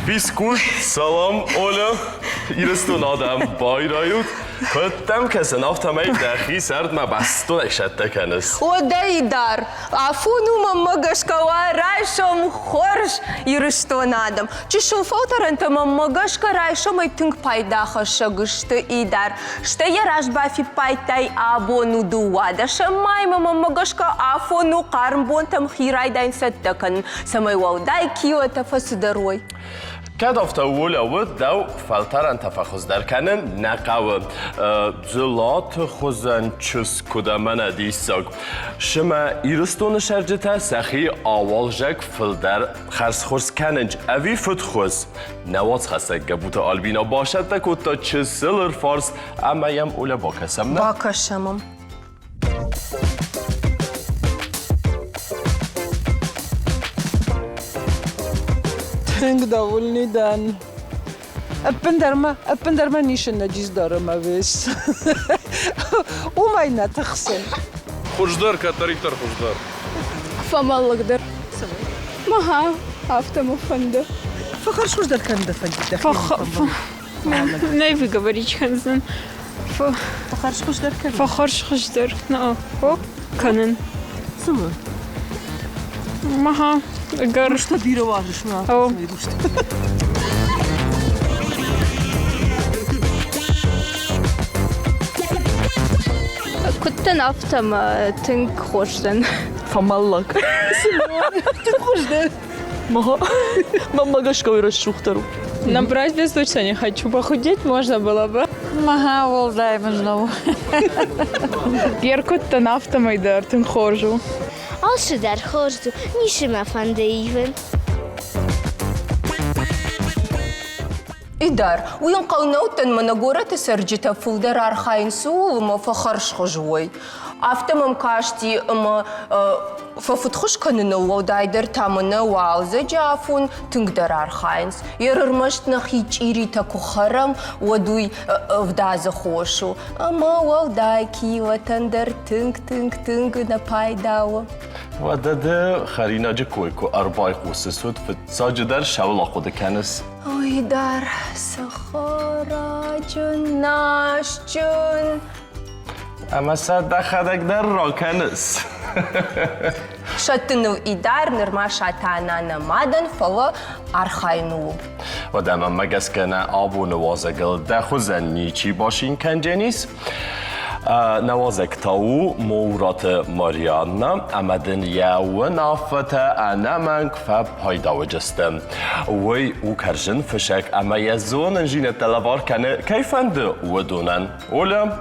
Biskut, salam, Ola. Hier ist du Adam Bayrayut. Köttem kessen auf der Meid der Chisard ma basto ekshette kennes. O Deiдар, афуну мамагашка райшом хорш ирыштонадам. Чишо фоторента мамагашка райшом ай тинг пайдаха шагышты идар. Что я рашбафи пайтай абону дуада. Шамай мамагашка афону кармбонтам хирайдайн сеттакан. Самай ваудай киота фасударой. كاد افتاول اود دو فلتر انتفاخز در کنن نقاو زلات خوزن چس کدامن دیساگ شما ایرستون شرجتا سخی آوال جک فلدر خرس خورس کننج اوی فت خوز نواز خسته گبوت آلبینا باشد دکوت تا چه سلر فارس اما یم اوله باکسم نه؟ باکشمم Thank довольный дан. Аппендерма нишен наджиз дарам авес. Умайна тахсен. Хуждар, катаритар хуждар. فمالقدر مها автому фонда. Фахар хуждар канда фагида. Не вы говорите, Ханзен. Фахар хуждар канда. فخر خشدر نه او کنن Сама. مها اگر Что бира важишь на? О. كنت نفتم تنك خوشدن Фамаллак. Ты хуждар. Мама гашка расшухтару. Набрать без точно не хочу. Похудеть можно было бы. Мага волдай мажнау. Пьер كنت نفتم идар тен хожу. Als je daar hoort, niet meer van de even. إدار وين قونوتن منقورة سرجتا فولدر أرخاين سو ما فخرش خجوي أفتم مكاشتي ما ففتخش كننا ودايدر تامنا واوزة جافون تنقدر أرخاينس يرمشت نخيج إيري تاكو خرم ودوي وداز خوشو أما وداي كي وتندر تنق نبايداو ودده خرینا جکوی کو اربای خوسسود فت ساجدر شاول خود کنس أوي دار سخارا جناش جن اما صد خدک در را کنس شتنو إدار نرما شاتانا نمادن فلا أرخاينو ودم مگس کنه آب و نوازگل ده خوزن نیچی باشین کنجنیس نوازك تاو مورات ماريانا امدن ياو نافت انا منك فبهايدا وجستم وي وكرجن فشك اما يزون جينا تلفار كان كيف اند ودونن ولا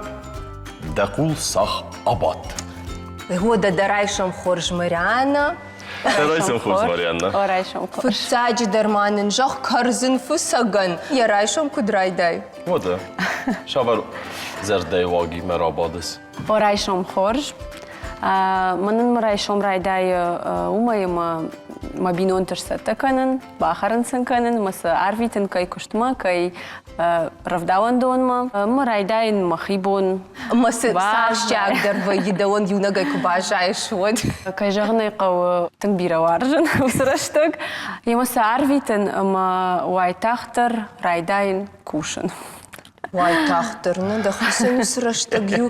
دقول صح ابط هو ده درايشم خورج مريانا رايسم خوش ماريانا Орайшом خوش. فرساج درمانن جاخ كرزن فساقن يرايشم كدراي داي وده شاور زردي واقي مرابادس. Орайшом хорж. Манын мурайшом райдай умайма мабинонтырса таканын, бахарынсын канын, масы арвитын кай куштма, кай равдауан донма, мурайдайын махибон. مس ساشجاك دربا يدون يونغاي كباجايش ود Кай жағынай қау тыңбира варжын, усыраштык. Емасы арвитын ма уайтақтыр райдайын кушын. واي تاخترنا دخلسن سرشتغيو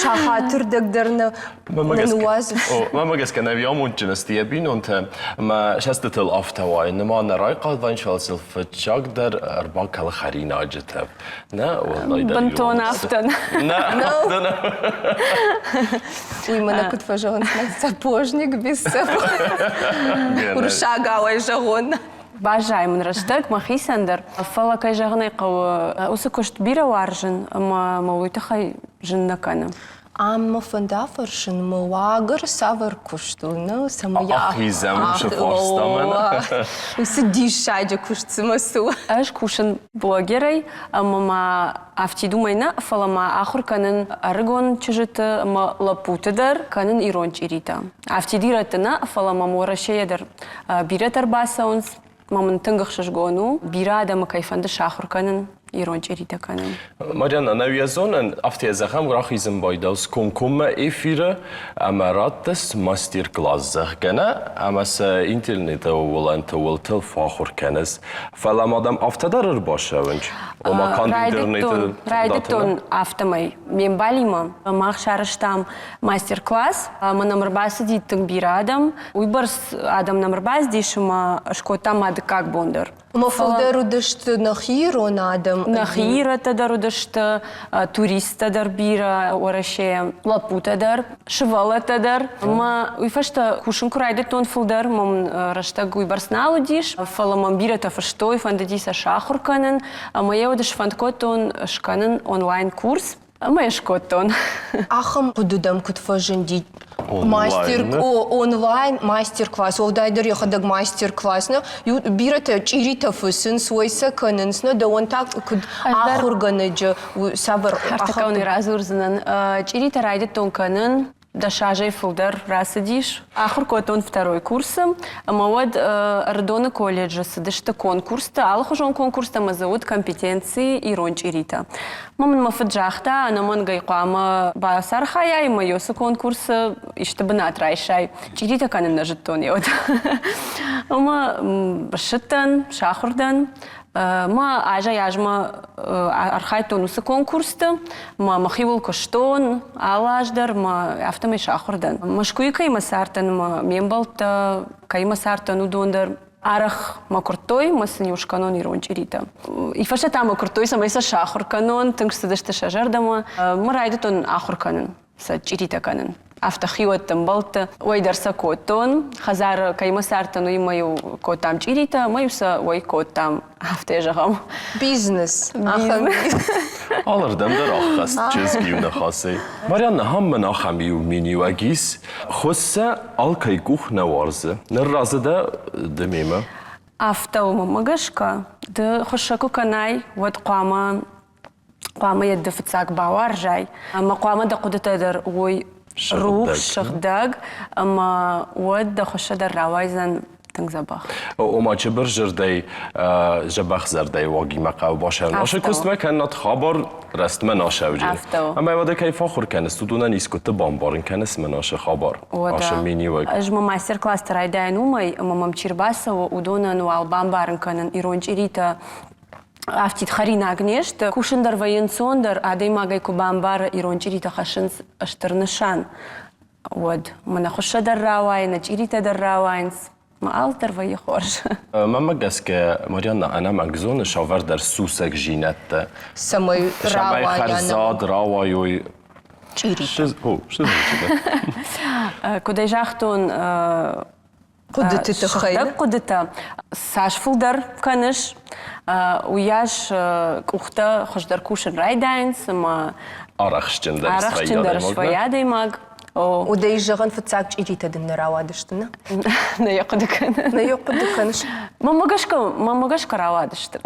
شاخاتر دقدرنا نوازف ما مجلس كان اليوم ونجنستي بين أنت ما شستت الأفتواي إنما أنا رايقة ذا إن شاء الله فتشاقدر أربعة الخرينة جتاب نا والله بنتون أفتن. نا أفتن وي ما كنت فجأة سапожник без ورشاقة ويجغون Бажай мын раштык, махисандыр. Фала кай жағынай қау осы көшт бира варжын, ма уйтахай жынна каны. Amma фандафаршын муагыр савар куштуна самая Ахизам шефорстамана. Усидишь шаджа куштсмасу. Аш кушын блогерай, ма афти думайна, фала ма ахур канын аргон чыжыты, ма лапутыдар, канын иронч ирита. Афти диратына, фала ма мурашеядыр биратар басаунс, мамын тыңгықшыш гону, бира адамы кайфанды шахур канын իրոնջ իրիտը կանեն։ Մարիաննա, նավիազոնն ավտիազախամ գրախիզմ բայդავს կոնկոմը էֆիրը ամարատս մաստիր կլազզախ գնա, ամասը ինտերնետը ուլանտը ուլտել ֆախոր կենես, ֆալամադամ ավտադարır başavınç. Omakan interneti Ռայդետոն ավտոմայ մեմբալիմը մախշարշտամ մաստեր-կլաս մնամրբասը դիտың բիրադամ ուйбарс адам намрбас дишма шкотам адкак бондер. Мфалдеру дышт нахир он адам. Нахира тадар дышт турист тадар бира ораше лапута дар швала тадар ма уйфашта кушин райдетон фулдер мом раштаг уйбарс налудиш фаламам бира та фаштой фандадиса шахур канен мая одыш фандкотон шканен онлайн курс мая шкотон. Ахам кудудам кутфажинди. Онлайн мастер-класс. Олдайдер яхадаг мастер-класс. Бирата чирита фусын свойса канынсна да он так куд ахурганыджа сабар. Хартакауны разурзанан чирита райдетон канен да шажей фулдер расадиш. Ахуркотон второй курс. Мауад Ардона колледжа садышта конкурста. Алхужон конкурста мазаут компетенции иронч ирита. Маман мафаджахта, анаман гайқама басархая и майоса конкурса иштабанат райшай. Чирита канен нажеттон йод. Ама башыттан, шахурдан. Ма ажа яжма архайтон усы конкурста, ма махивул коштон, алаждар, ма автомай шахурдан. Машкуи кайма сартан, ма мембалта, кайма сартан удондар. Арах ма куртой, ма санюш канон иронч ирита. И фаша там ма куртой, сама иса шахур канон, тынк садышта шажардама, ма райдетон ахур канон, са чирита канон. Автохиот тамбалта, ой дарса котон, хазар кайма сартану и мою котам чирита, маюса ой котам автежагам. Бизнес. Alırdım da rahatsız çizgiyim xası. Marianna hamın axamiu miniu agis, xossa alkay kuch nawarzı. Nerrazı da demime. Автоума магашка, да хошаку канай, вот қама ядды фыцак бауар жай. Ама қама да қудытадар ой рух, шахдаг, ама вот да хошадар равайзан تنزبخ. وما جبر جردي جبخ زردي واقي مقا وباشر ناشا كست ما كانت خبر رست مناشا وجي. اما يودا كيف آخر كان استودونا نيس كنت بامبارن كان اسم ناشا خبر. آشا ميني وقت. اجمع ماستر كلاس تراي داينو ماي امام چيرباسا ودونا نوال بامبارن كانن ايرونج إريتا Автит харина агнешт, кушендар военсондар, адей магай кубамбар иронч ирита хашинс аштырнышан. Вот, мана хошадар равайнч, ирита дар равайнс. ما ألتر ويا خورش. ماما جاسك ماريانا أنا مجزون شاور در سوسك جينات. سماي خرزاد راويوي. شيري. هو شو ده؟ كده جاختون. قدت تخيل. قدت ساش فولدر كنش وياش كوختا خوش در كوشن رايداينس ما. أرخشتندر شوية ديماغ. وده يجغن فتساق إريتا دم نراوادشتنا. نيقدكن. نيقدكنش. ما مغاش كراوادشتن.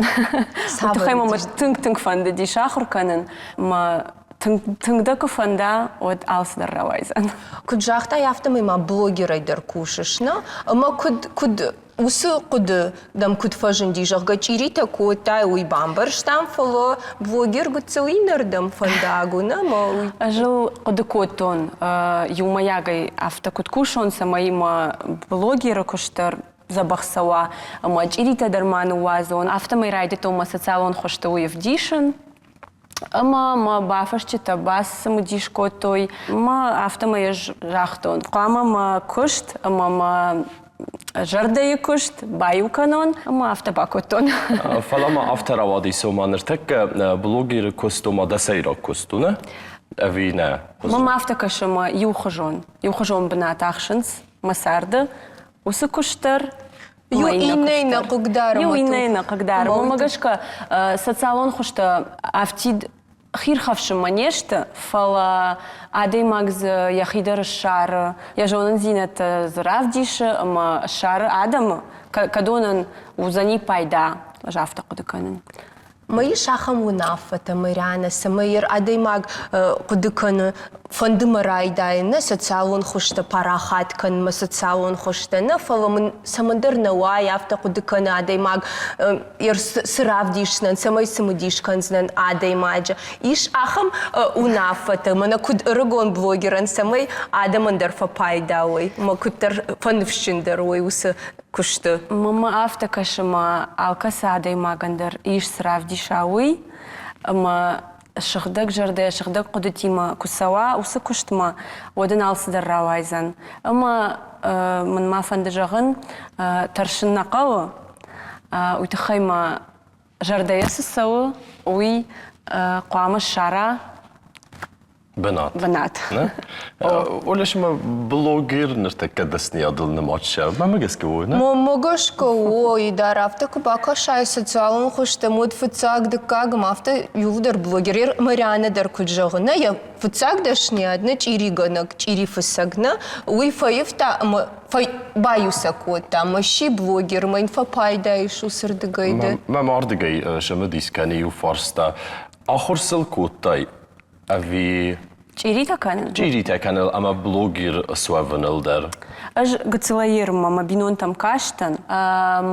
وتخيل ما تنك فند دي شاخر كنن ما تنك دك فندا ود ألس در راويزن. كد جاختا يافتم ما بلوجر يدر كوششنا. ما كد وسو قد دم كد فجن دي جغ إريتا كوتا ويبامبرش تام فلو بلوجر قد سوي نردم فنداغونا ما. أجل قد كوتون يوم ياجي أفتا كد كوشون سمايما بلوجر كشتر забахсала, ама чирита дарман уазон, автомай райдето ма социалон хоштауи в дишен, ама бафашчита бас самудишко той, ма автомай жахтон. Қама ма кушт, ама жардайы кушт, баю канон, ама автобакотон. Фалама авторавади соманыртак блогер костума дасайра костуна. Авина. Мама автокашама юхожон бнат ахшинс, масарды. Усыкуштар. Юинейна кугдарма. Юинейна кугдарма. Мамагашка социалон хушта автид хирхавшим манешта фала адей магз яхидар шар. Я жонан зинат зравдиша, ама шар адам кадонан узани пайда жафта кудыканын. Măi șahăm unafătă, măreană, să măir ademag cuducănă fondımărai daină, să țaun хуștă parahat când mă să țaun хуștă, nă fălăm să mă dărnă oai aftă cuducănă ademag ir sıravdișnă, să măi să mă dișcănznă ademagă. Iş ahăm unafătă, mănă cud răgon bloggerăn, să măi ademândăr făpaida oi, mă cutăr fănvșindăr oi usă kuștă. Mă aftă că și mă alcăsa ademag îndăr iș sravdișaui, mă شخدك جردة شخدك قدتيما كسوا وسكشتما ودن الصدر راويزن أما من ما فندجغن ترشنا قوة وتخيما جردة يسسوا وي قوام الشارع بنات وليش ما بلوجر نرتكد سنيادل نماتشا ما مجسكوا Mogășcă oi, dar aftă cu baca șai socială хуște mod fățag de cag maftă iuder blogger măreană dar cu jăgână я fățag de șniadnă cirigănă ciri făsăgnă ui făifta mă făi baiu săcota mă și blogger mă infăpai de aici usăr de găide ما ماردقي شما ديسكاني وفارستا آخر سلكوتاي أفي جيريتا كان جيريتا كان أما بلوجر سوافن الدر أج قتلاير ما بينون تم كاشتن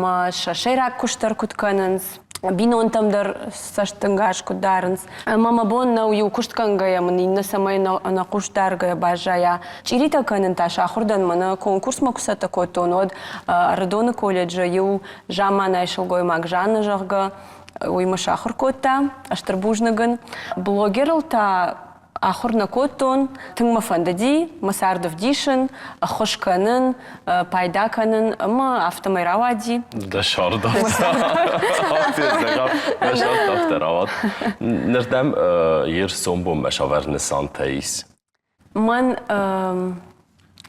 ما شاشيرا كشتر كت كاننز بينون تم در ساشتنگاش كت دارنز ما بون نو يو كشت كانغايا من إن سماي أنا كشت دارغايا باجايا جيريتا كانن تاش آخردن منا كونكورس ما كساتا كوتونود ردون كوليدج يو جاما نايشلغوي ماك جانا جرغا ويمش آخر كوتا أشتربوجنغن بلوجر تا آخر نکوتون تنگ مفندی مساردف دیشن خوش کنن پایدا کنن اما افت میراودی دشار دفتر دشار دفتر آواد نردم یر سومبوم مشاور نسان تایس من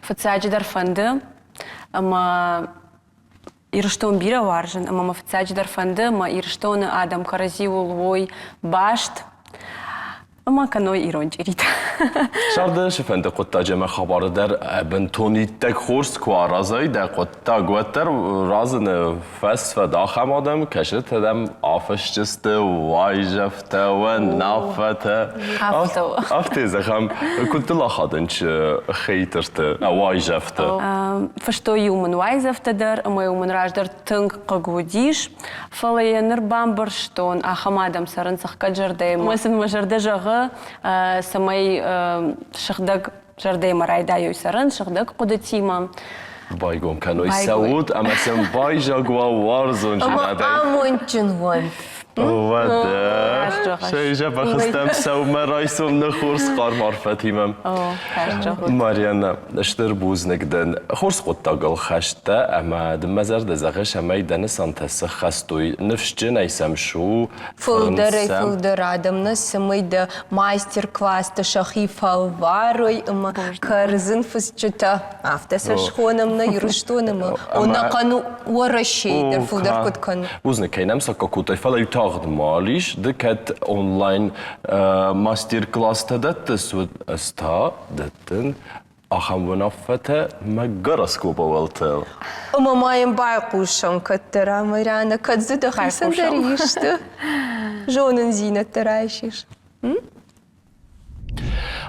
فتساجی در فنده اما ایرشتون بیرا وارجن اما فتساجی در فنده ما ایرشتون آدم کرزیول وی باشت اما کنوی ایران جریت. شرده شفند قطع جمع خبر در بنتونی تک خورس کوارازای در قطع گوتر رازن فس و داخم آدم کشت دم آفش جسته وای جفته و نافته آفته زخم كنت لاخدن چه خیترته وای جفته فشتوی من وای جفته در اما من راج در تنگ قگودیش فلی نربام برشتون آخم آدم سرن سخت جرده مثل مجرده جغ سمای شخدق جرده مرای دایو سرن شخدق قدتیما بایگم کنوی سعود اما سم بای جاگوا وارزون جنده Amon cinvan. وده شیجا بخستم سوم رایسم نخورس قار معرفتیمم ماريانا اشتر بوز نقدن خورس قد تاقل خشته اما دمزر دزغش همه دنسان تسخ خستوی نفش جن ایسم شو Fıldırı adamına sımay da master-class da şahi falvaroy ama karzın fısçıta aftasa şkonamna yürüştonama ona kanu uğraşıydır fıldır kutkanı. بوز نکینم سکا کوتای فلا یتاقد مالیش دکت آنلاین ماستر کلاس تدت سود استا دتن آخام ونافته مگرس کو باولتل. Ama mayın baykuşam kattara Mariana kadzı da xaysan darişti. Jonun zinetleri ayşiş.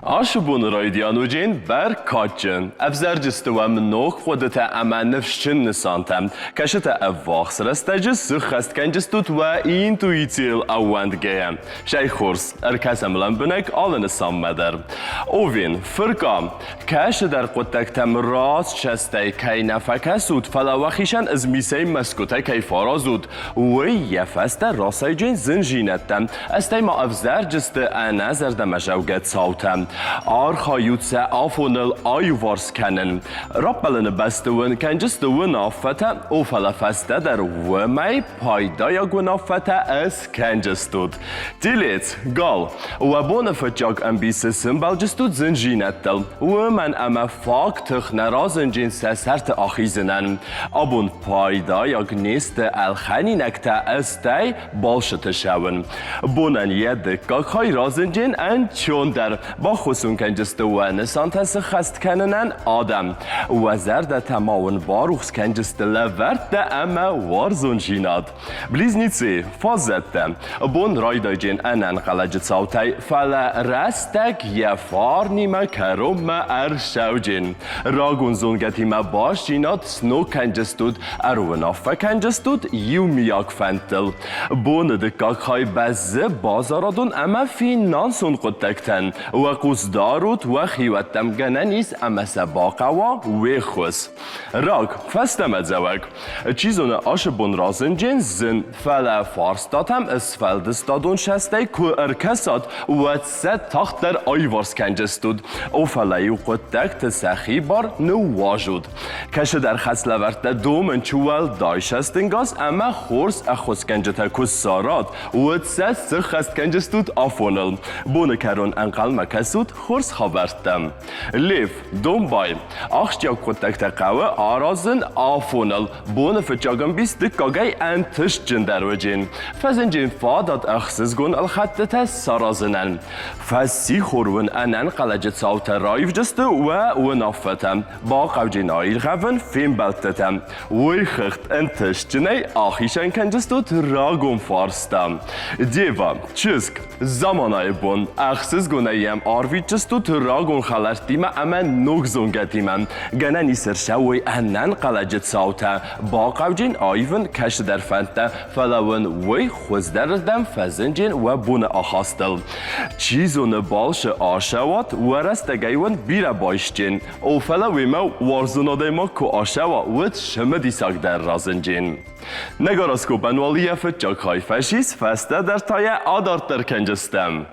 عاشبون رایدیانوجین بر کاچن افزر جستو من نوک خودت اما نفشن نسانتم کشت افواخ سرستجس سخست کنجستوت و این تویتیل اوند گیم شای خورس ارکسم لنبنک آل نسان مدر اوین فرقام کش در قدتک تم راست شسته کی نفکه سود فلاوخیشن از میسه مسکوته کی فارازود وی یفست راسای جین زنجینتم استی ما افزر جست انا زردم جوگت ساوتم آرخایوتس آفونل آیوارس کنن رابلن بستون کنجستون آفته او فلفسته در ومی پایدای گنافته از کنجستود دیلیت گال و بونفتجاگ انبیس سنبال جستود زنجینتل و من اما فاق تخنرا زنجین سرت آخیزنن آبون پایدای نیست الخنی نکته استی بالشت شون بونن یه دکاک های رازنجین انچون در با خصون کنجست و نسانت خست کننن آدم و زرد تماون باروخس کنجست لورد اما وارزون جیناد بلیزنیتسی فازت بون رای داجین انن قلجت صوتی فلا رستک یفار نیمه کروم ارشوجین راگون زونگتی ما باش جیناد سنو کنجستود ارونافه کنجستود یومیاک فنتل بون دکاک های بزه بازارادون اما فینانسون قدکتن و قصدارود و خیوتم گننیس اما سباقوا و خوز راگ فستم زوگ چیزون آش بون رازنجین زن فلا فارستاتم اسفلدستادون شسته که ارکسات و ست تخت در آیوارس کنجستود او فلایو قدک تسخی بار نو واجود کش در خسله ورد دومن چوال دایشستنگاز اما خورس اخوز کنجتا کس سارات و ست سخست کنجستود آفونل بونه کرون انقل مکسود خورس خواردم لیف دومبای آخشیا قدک تقوه آرازن آفونل بونه فچاگم بیست دکاگای انتش جندروجین فزنجین فادات اخسزگون الخطت سارازنن فسی خورون انن قلجت صوت رایف جسته و نافتم با قوجین آیل غون فیم بلتتم وی خخت انتش جنی آخیشن کنجستود راگون فارستم دیوا چسک زمانای بون اخسزگون ایم آروی جستود راگون خلرتیم اما نوگزونگتیم گننی سرشوی انن قلجت صوت با قوجین آیون کش در فنت فلاون وی خوز دردم فزنجین و بون آخاستل چیزون بالش آشوات و رستگیون بیره بایشتین او فلاوی ما وارزوناده ما که آشوا ود شمدی ساک در رازنجین نگاراسکو بنوالی فتجاک های فشیس فسته در تای آدارت در کنجستم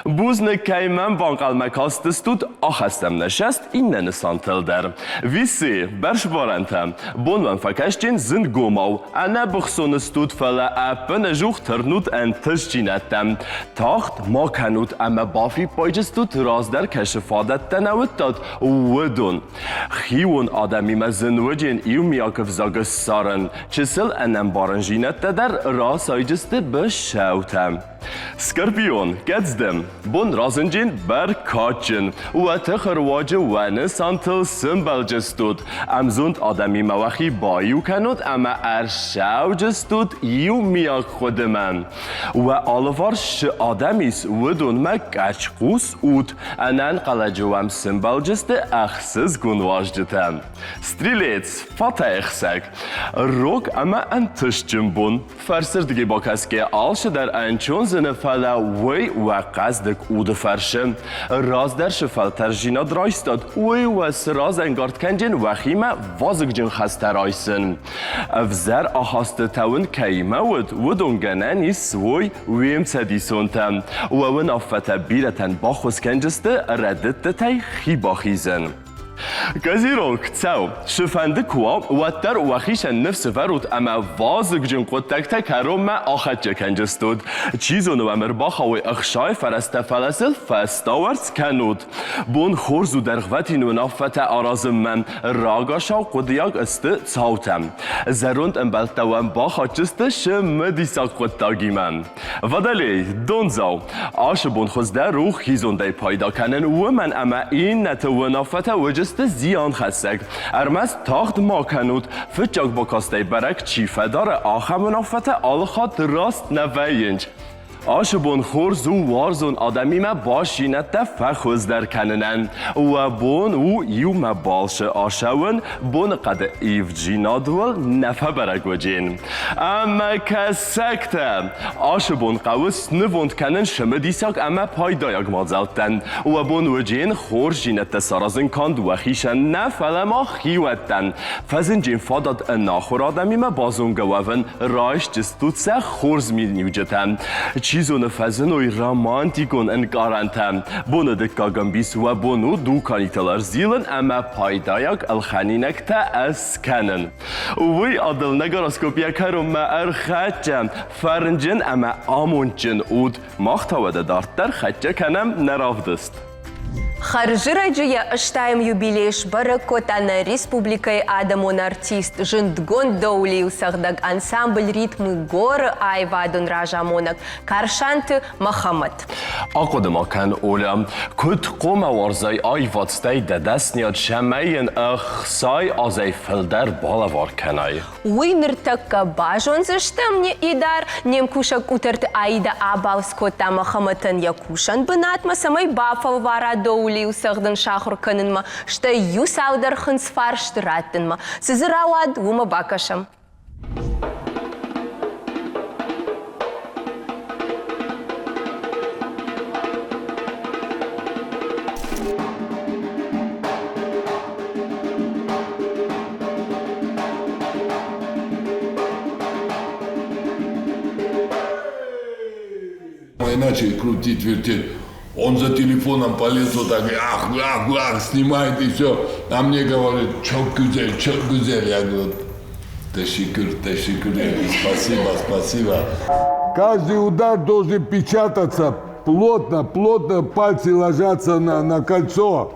بوزن کیمم وانقل مکاستستود آخستم نشست این نسانتل در ویسی برش بارنتم بونوان فکشتین زند گوماو انا بخصونستود فلا اپن جوخ ترنود انتش جینتم تاخت ما کنود اما بافی پایجستود راز در کشفادت تنوت داد ودون خیون آدمی مزنوجین ایو میاکف زاگس سارن چسل انم بارن جینت در راسای جسته بشوتم سکرپیون گزدم بون رازنجین بر کاچن و تخرواج و نسانتل سمبل جستود امزوند آدمی موخی بایو کنود اما ارشاو جستود یو میاک خود من و آلوار ش آدمیس ودون ما گچقوس اود انن قلجوام سمبل جسته اخسز گونواج جتم ستریلیتس فاتا اخسک روک اما انتش جنبون فرسر دیگه با کس که آلش در انچون زنه فلا وی و قصدک اود فرشم راز در شفل ترجینا درایستاد وی و سراز انگارد کنجن وخیمه وازک جن خسته رایسن افزر آخاست تاون کیمه ودون گننیس وی ویم سدیسونتم و ون آفتا بیرتن باخوز کنجسته ردت تای خی باخیزن گزیروک تاو شفنده کوا و تر وخیش نفس فرود اما وازک جن قدک تکرم ما آخد جکنجستود چیزون و امر باخوی اخشای فرست فلسل فستاورس کنود بون خورزو در غوتی نافت آرازم من راگاشا قدیاگ است تاوتم زروند امبلتوان باخد جسته شمدی ساک قدتاگی من ودلی دونزاو آش بون خوزده روح خیزونده پایدا کنن و من اما این نتو نافت وجه زیان خستک ارمز تاخت ما کنود فتجاک با کاسته برک چیفه داره آخه منافت آلخات راست نوینج آشبون خورز و وارزون آدمی ما باشینت فخوز در کننن و بون و یو ما بالش آشون بون قد ایف جینا دول نفه برگو جین اما کسکت آشبون قوس نوند کنن شمه دیساک اما پای دایاگ مازلتن و بون و جین خورز جینت سارازن کاند و خیشن نفل ما خیوتن فزن جین فاداد ناخور آدمی ما بازون گوون رایش جستود سه خورز می نیوجتن چیزون فزنوی رامانتیکون انکارنتم بونه دکاگم بیس و بونو دو کانیتلار زیلن اما پایدایاک الخانینک تا اسکنن وی عدل نگاراسکوپیا کرم ما ارخچم فرنجن اما آمونچن اود ماختاوده دارتر خچه کنم نرافدست Харжираджия штаем юбилейш баракотана республикой Адамон артист жындгон доулиу сахдаг ансамбль ритмы горы айвадун ражамонак Каршанты Махамад. Акодема кан Оля, кут قوم وارزای آی واتستای دست نیاد شمعین اخصای آزای فلدر بالا وار کنای. Уйныртакка бажонзыштым не идар, немкушак утерт айда абалскота Махаматан якушан бынатма самай бафал вара доули усагдын шахур канынма, что юсаудар хынсфар штыраттынма, сызырауад ума бакашам. Иначе крутить, вертеть. Он за телефоном полез вот так, ах, снимает и все. А мне говорит, чё гузель. Я говорю, ташикур, спасибо. Каждый удар должен печататься плотно, пальцы ложатся на кольцо.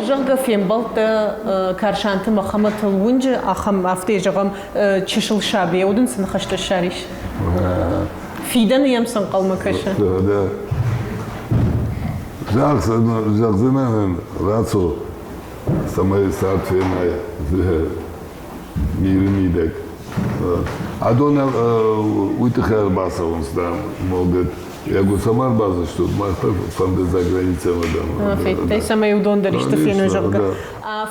Жanga фембалта Каршанты Махамад Лунджи ахам афтежагам чишил шаби удун сын хашта шариш. Фидан ямсан қалмакаша. Да. Жақсынан рацо самай сартфемай мирмидек. Адона уйтахар баса он сдам могут. Я говорю, сама база, что махта фанды за границей мадам. Фейтай самай удон даришта фену жага.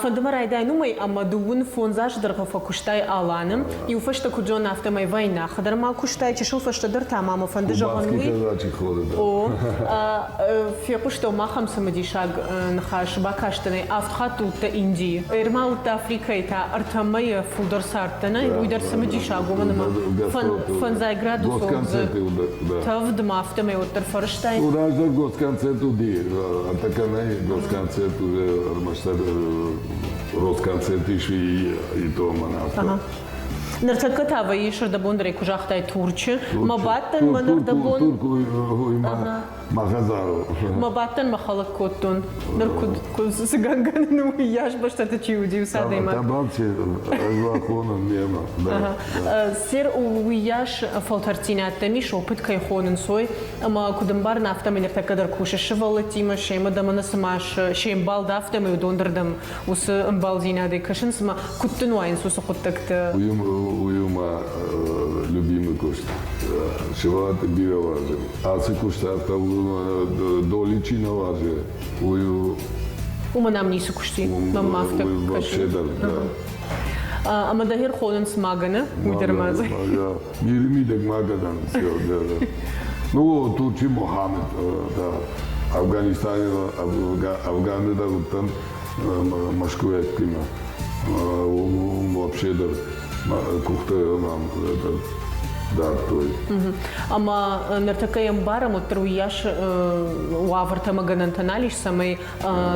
Фандамар айдай нумай амадуун фонзаш дырга факуштай аланым. И уфашта куджон автомай война. Хадар мал куштай чешил фашта дыр тамама фанды жагануи. О, фекушто махам самадишаг нахаш бакаштаны автхату та Индии. Ирмал та Африка та артамай фудар сартана. Уйдар самадишагу манама. Фанзай градусов. Тавдма автомай. Уражда госконцерт уди, а така не госконцерт уже масштаб росконцерт и то манавто. Нартака тава ишер да бондаре кужахтай турчи, мабаттан манар да бон. Турку махазару. Мабаттан махалак коттун. Наркуд сганган ну яш баштата чиуди садайма. Табамче разлахонан нема. Сер уяш фалтартинатта миш опыт кайхонын сой, ама кудамбар нафтам нартака дар куша швалатима шема да манасмаш шем балдафтам и дондардам ус балдина де кашин сма куттун вайн сус куттакта. Уюма любимый кушт. Шеват бира важен. А се кушта доличина важен. Ума нам нису кушти. Мама автак вообще да. Ама дахир ходен с магана, уйдермазы. Мирмидек магадан все, да. Ну, Турчи Мохаммед, да. Афганы да там машкуэткима. Вообще да. Кухта нам да, той. Ама нартакаем барам от труяш уаварта маганантаналиш самай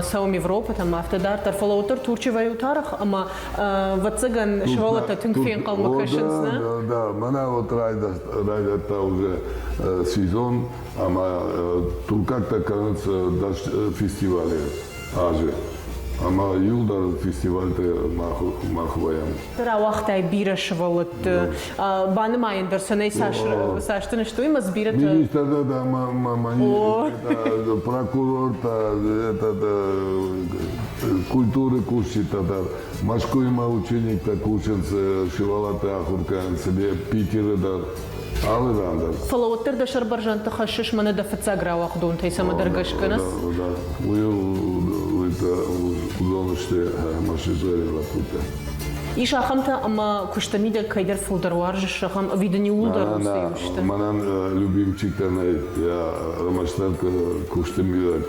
саум Европа там автодар тарфалаутар турчевай утарах ама вацаган швалата тинкфен қалмакашынсна. Да, мана вот райда уже сезон, ама туркакта канаца даш фестивале аже. Ама юлдар фестивальте махваям. Тара вахтай бира швалат баным айндыр санай саштын что има сбират. Министр да прокурор культуры кушит да машкуема ученик та кушен шивалата ахуркан себе Питер да алырандар. Фалауттар да шарбаржан тахашиш мана да фацагра вахдун тайсама даргашканас. Да. Это удовольствие машизорила пута. И шахамта ама куштамида кайдар фулдарварж шахам видани улдар устаюшта. Манан любимчик танай я рамаштанка куштамида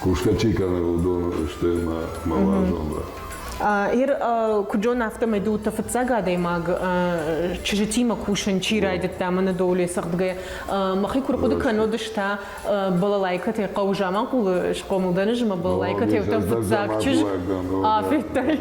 кушкачика на удон что на малазон. هير كجون نافتا ميدو تفتزاقا دايماغ تشجتيما كوشن تشيراي دتامنا دولي سقدقا مخي كورقود كانو دشتا بلالايكا تي قوجا ما نقول شقوم دنج ما بلالايكا تي وتم فتزاق تشج فيتاي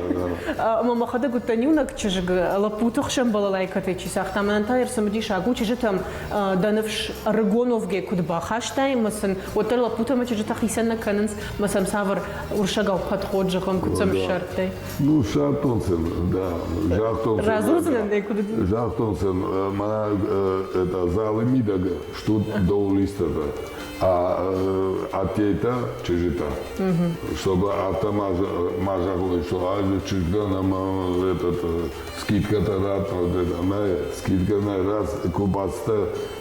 ما خدا قلت نيونك تشج لابوتخشم بلالايكا تي تشيساخ تامن تاير سمدي شاغو تشجتم دانفش رغونوفجي كدبا خاشتاي مثلا وتر لابوتا ما تشجتا خيسنا كاننس مثلا سافر ورشاغا подход жахам куцам шартай. Ну, шартонсен, да. Жартонсен. Разурзан некуда. Жартонсен, мана это залы мидага, что до листа-то. А тета чижита. Чтобы автомажахлы, что чижда нам этот скидка-то рад, вот это, скидка на раз, кубаста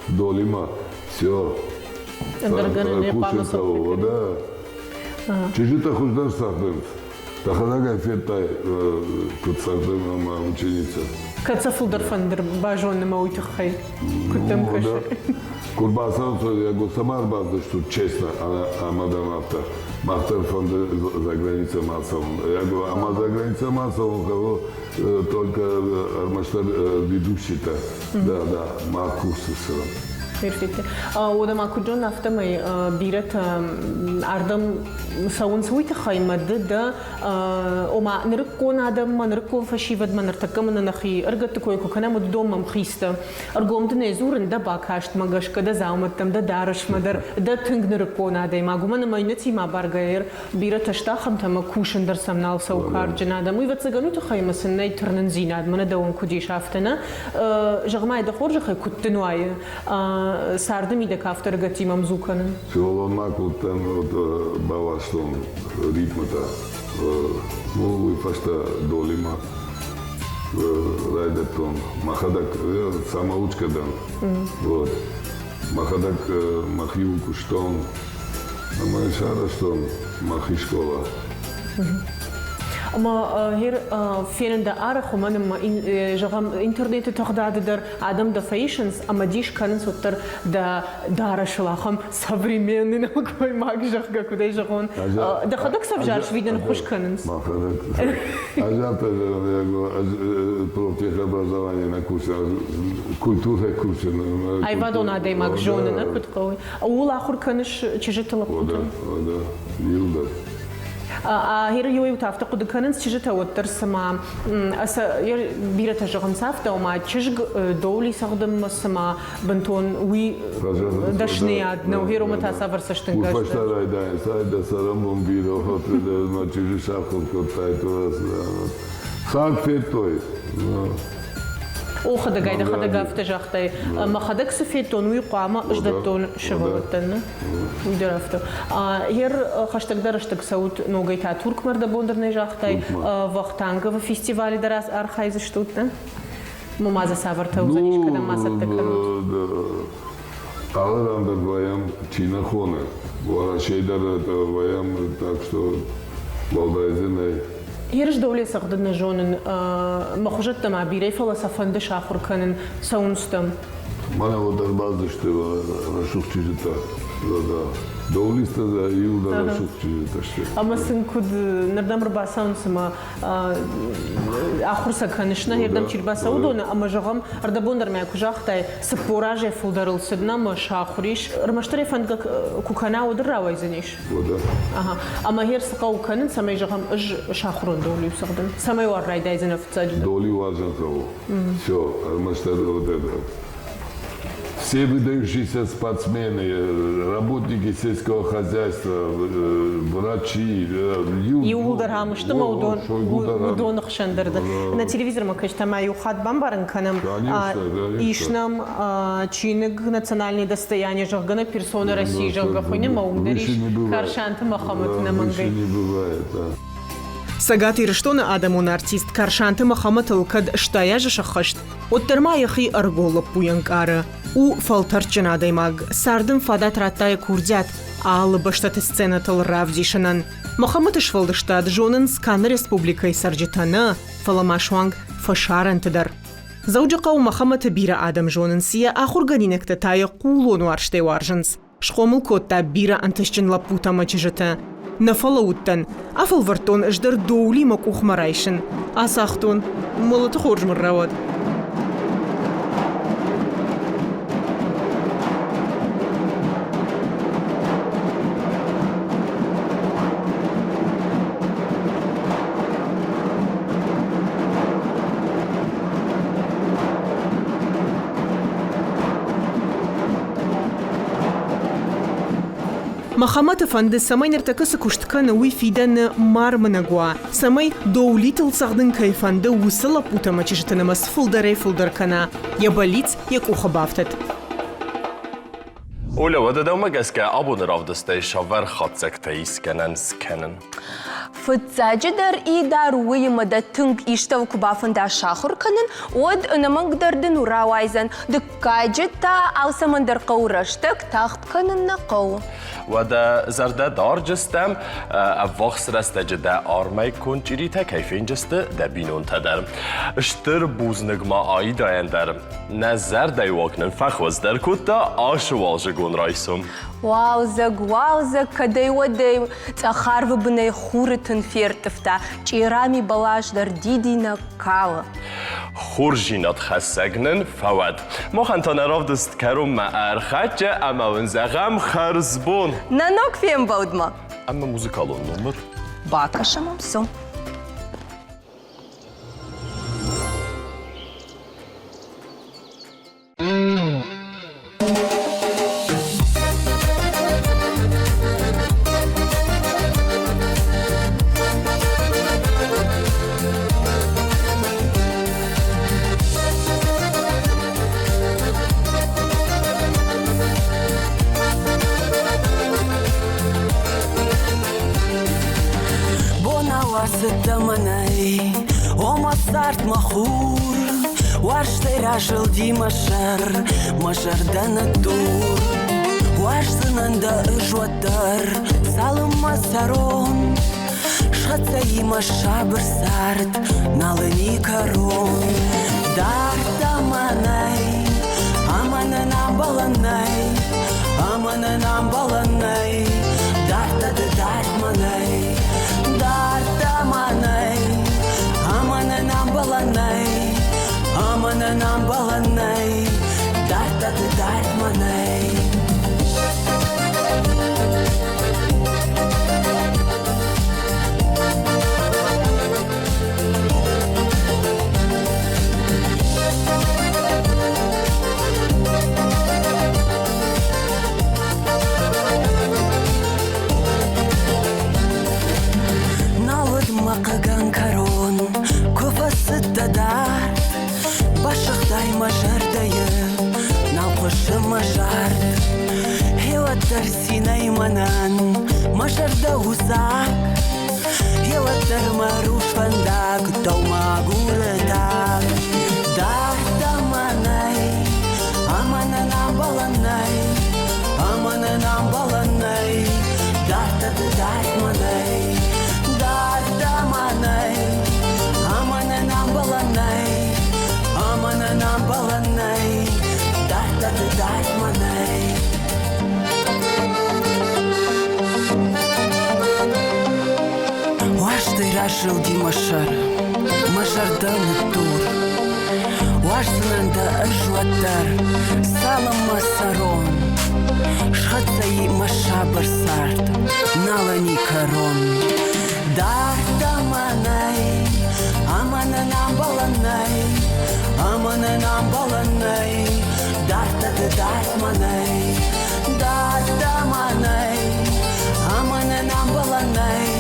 долима, все. Кушай того, да. Чижита хуждан сахдымс. Тахадага феттай тут сахдыма ученица. Кацафулдар фандер бажон маутихай. Кутам каши. Курбасан, я говорю, сама база, что честно, а мадам автор. Махтар фандер за границей массовым. Я говорю, а за границей массовым, у кого только армаштар ведущий-то. Да, Маркус и сыром. Perfect. وده ما كجون نفتمي بيرت أردم سوون سويت خاي مدد ده وما نركون عدم ما نركون فشيفد ما نرتكم من نخي أرجعت كوي كنا مدوم مخيسته أرجوم تنزور إن ده باكاشت ما جش كده زاومتم ده دارش مدر ده تنج نركون عدم ما قومنا ما ينتي ما برجير بيرت اشتاخم تما كوشن در سمنال سوكار جنادا مو يفتزجنو تخاي مثلا نيترن زيناد من دوم كودي شافتنا جغماي ده خورج خاي كتنواي سردم ایده کافتر گتی ممزو کنن. شلون ماکو تن باواشتون ریتمتا موی فشتا دولیما райдертон махадак самоучка дан вот махадак махиуку штон а моя шара штон махи школа أما هير فين ده أرخ ومن ما جام إنترنت تخدع در عدم ده فاشنز أما ديش كان سوتر ده دارش لاخم صبريمين نقول ما جاك كده جون ده خدك سبجارش فيدن خوش كننس. ما خدك. أجاب تجربة يقول بروتيخ образование на курсе культуры курсе. أي فادونا ده ما جون نقول قوي. أول آخر كنش تجت لقطة. да, يلدر. هير يوي تفتقد كننس تجت وتر سما أس بيرة تجرم سافت وما تجج دولي سخدم سما بنتون وي دشنياد نو هيرو متاسافر سشتن قشت. وفشتراي داين سايدا سرمون بيرو هتر ما تجي شاخل كتايتو ساق فيتوي. او خدقاي ده خدقا فتجاختي ما خدق سفيتون ويقامة اجدتون شبابتن ودرفته هير خشتك درشتك سوت نوغي تا تورك مرد بوندر نجاختي وقتانك в фестивале درас архайз штутна мумаза саварта узаниш когда масаттакан аларам да двоям чина хоне вора шейдар двоям так что балдайзенай هيرش دولة سقدنا جونن مخرجت مع بيري فلسفة دش آخر كانن سونستم. ما أنا ودر بعض دشتوا رشوف تيجتا لا دوليستا دا يودا رشوف تيجتا شيء. أما سنكود نردم ربع سونس ما آخر سكانشنا هيردم تير بسودونا أما جغم أردبوندر معك جاختاي سبوراج فولدرل سدنا مش آخريش رمشتري فندق كوكانا ودر راويزنيش. ودا. أها أما هير سقاو كانن سمي جغم إج شاخرون دولي بسقدن سمي وراي دايزن في تاجد. دولي واجن كاو. все رمشتري ودر. Все выдающиеся спортсмены, работники сельского хозяйства, врачи, يودرها مجتمع ودون خشندر ده. на телевизор ما كشت ما يخاد بامبارن كنم إيشنام تشينك национальное достояние жагана персона России жага хуйня маумдериш каршант махаматна мангай. سجات يرشتون آدمون ارتيست كارشانت مخامت الكد شتايج شخشت والترما يخي أرجول بوينكارة و فلتر جنادي ماغ ساردن فادات راتاي كورديات آل بشتات السنة الرافديشنن مخامت شفلدشتاد جونن سكان ريسبوبليكاي سرجتانا فلماشوانغ فشارن تدر زوج قوم مخامت بيرا آدم جونن سيا آخر غنينك تتاي قولون وارشتي وارجنس شخومل كوتا بيرا انتشجن لابوتا مججتا نفلوتن أفل ورتون أجدر دولي مكوخ مرايشن أساختون ملت خورج من رواد مخامات فند سماي نرتكس كشتكن وي فيدن مار منغوا سماي دوليتل صغدن كيفند وصل بوتا ماچشتن مس فولدر فولدر كنا يبليت يكو خبافتت Ola, wat dat ook eens ke abonneer op de station waar gaat zich thuis kennen. فتزاجدر إدار ويمدى تنك إشتاو كبافن دا شاخر كنن ود أنمانك دردن وراوايزن دكاجتا أو سمندر قورشتك تاخت كنن نقو ودا زرده دار جستم افوخس رسته جده آرمای کنچیری تا کیفین جسته ده بینون تدرم اشتر بوزنگ ما آی داین درم نه زرده واکنن فخوز در کود دا آشوالج گون رایسم واوزك كداي وداي تأخار ببني خورتن فيرتفتا چيرامي بلاش در ديدي نكاو خورجينات خسگنن فواد ما خانتان راف دست كروم ما ارخاتش اما ونزغم خرزبون نانوك فيم بودما اما موزيكالون نمر باكا شمامسو ستمناي وما صارت مخور واش تيراشل دي مشر دانا الدور واش زنندا اجوتر سالم مسارون شخصي مشابر سارت نالني كارون دار تمناي امانا نامبالناي امانا نامبالناي دار دار مناي Amana nam balanay, dart manay. Nalad maqagan karon, kufası dadar. Башықтай мажардайы, науқышы мажар. Хеуаттар синай манан, мажарда ұзақ. Хеуаттар маруш фандак, таума ғуырдақ. Дарда манай, амананам баланай, амананам баланай. Дартады дарт манай, дарда манай, амананам баланай. Амананам баланай, дart манай. Ваш тирашил ди мажардан тур. Ваш знанда ажуатар, салам масарон. Шхацай машабар сарт, налани карон. Дарта манай, амананам баланай. Амананам баланай, дарт манай, дарта манай, амананам баланай,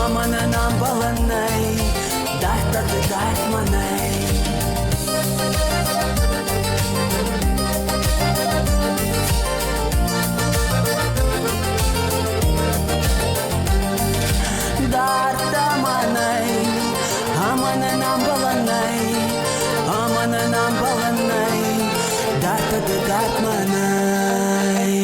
амананам баланай, дарт манай. Дарта манай, амананам баланай. Амананам баланай, дart манай.